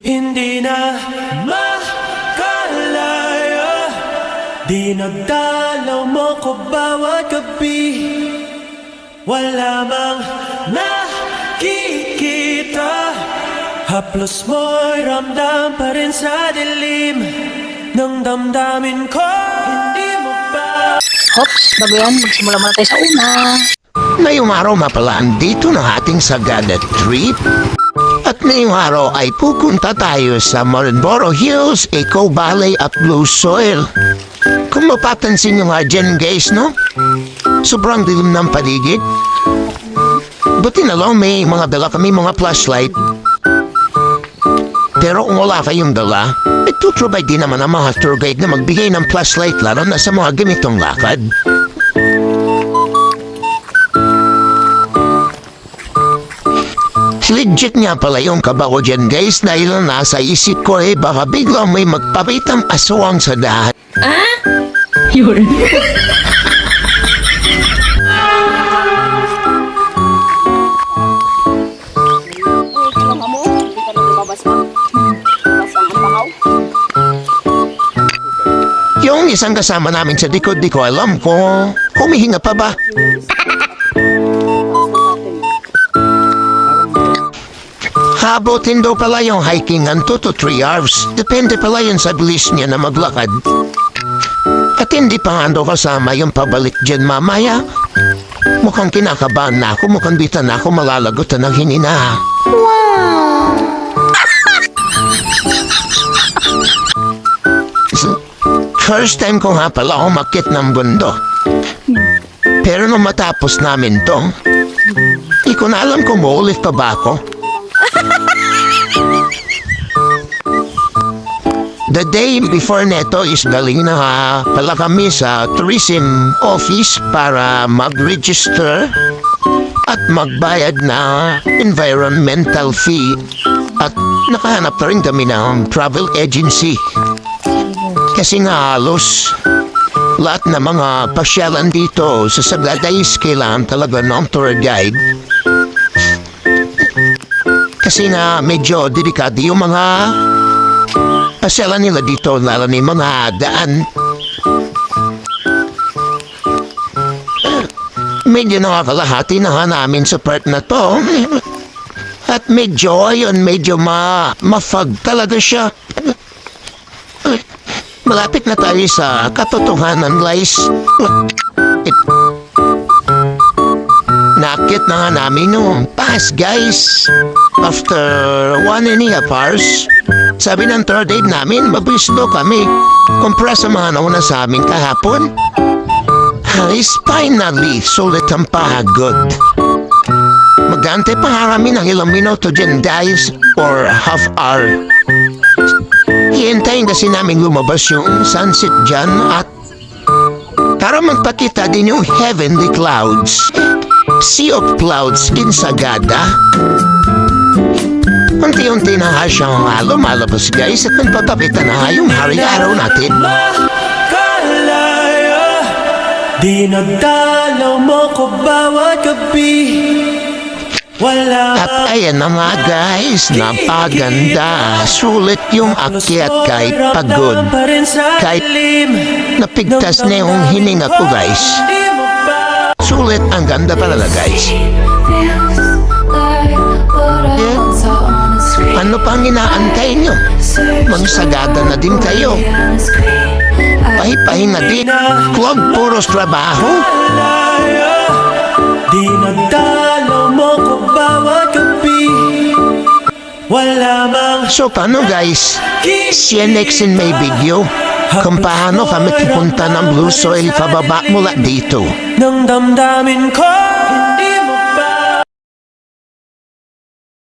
Hindi na makalaya, dinadalaw mo ko bawat gabi. Wala mang nakikita, haplos mo'y ramdam pa rin sa dilim ng damdamin ko. Hindi mo ba? Hops, bago yan, magsimula muna tayo sa una. Ngayong araw mapalaan dito ng ating Sagada trip. At ngayong araw ay pupunta tayo sa Marlboro Hills, Eco Valley at Blue Soil. Kung mapapansin nyo nga dyan guys, no? Sobrang dilim ng paligid. Buti na lang may mga dala kami mga flashlight. Pero kung wala kayong dala, itutrovide din naman ang mga tour guide na magbigay ng flashlight lalo na sa mga ganitong lakad. Legit nga pala yung kaba ko dyan guys dahil nasa isip ko baka biglang may magpapitang aswang sa dahan. Yun. Yung isang kasama namin sa likod di ko alam kung humihinga pa ba. Habotin daw pala yung hiking ng 2 to 3 hours. Depende pala yun sa bilis niya na maglakad. At hindi pa nga daw kasama yung pabalik dyan mamaya. Mukhang kinakabahan na ako, mukhang bitan na ako malalagutan ng hinina. First time ko nga pala umakyat ng bundok. Pero nung matapos namin to, di ko na alam kung maulit pa ba ako. The day before neto is galing na pala kami sa tourism office para mag-register at magbayad na environmental fee at nakahanap na rin kami ng travel agency. Kasi nga halos lahat na mga pasyalan dito sa Sagada is kailangan talaga ng tour guide. Kasi nga medyo delikado yung mga pasyalan nila dito, lalo na yung mga daan. Medyo nakakalahati na nga namin sa part na to. At medyo, ayun, medyo mafag talaga siya. Malapit na tayo sa katotohanan, guys. Nakit na nga namin yung pass, guys. After 1.5 hours, sabi ng tour guide namin, mabilis daw kami. Kumpara sa mga nauna sa amin kahapon. Is finally, sulit ang pagod. Magante pa kami ng ilang minuto dyan, guys, or half hour. Hihintayin kasi namin lumabas yung sunset dyan at para magpakita din yung heavenly clouds. Sea of clouds in Sagada. Unti-unti na nga siyang lumalabas guys at nagpapakita na nga yung hari-araw natin. Makalaya, dinadalaw mo ko bawat gabi. Wala. At ayan na nga guys, napaganda. Sulit yung akyat kahit pagod. Kahit napigtas na yung hininga ko guys. Sulit ang ganda talaga guys. Ano pang inaantay nyo? Magsagada na din kayo. Pahipahinga din. Huwag puros trabaho. Dinadalaw mo ko bawat gabi. Wala mang. So paano guys? See you next in my video. Kung paano kami pupunta ng Blue Soil pababa mula dito. Nang damdamin ko.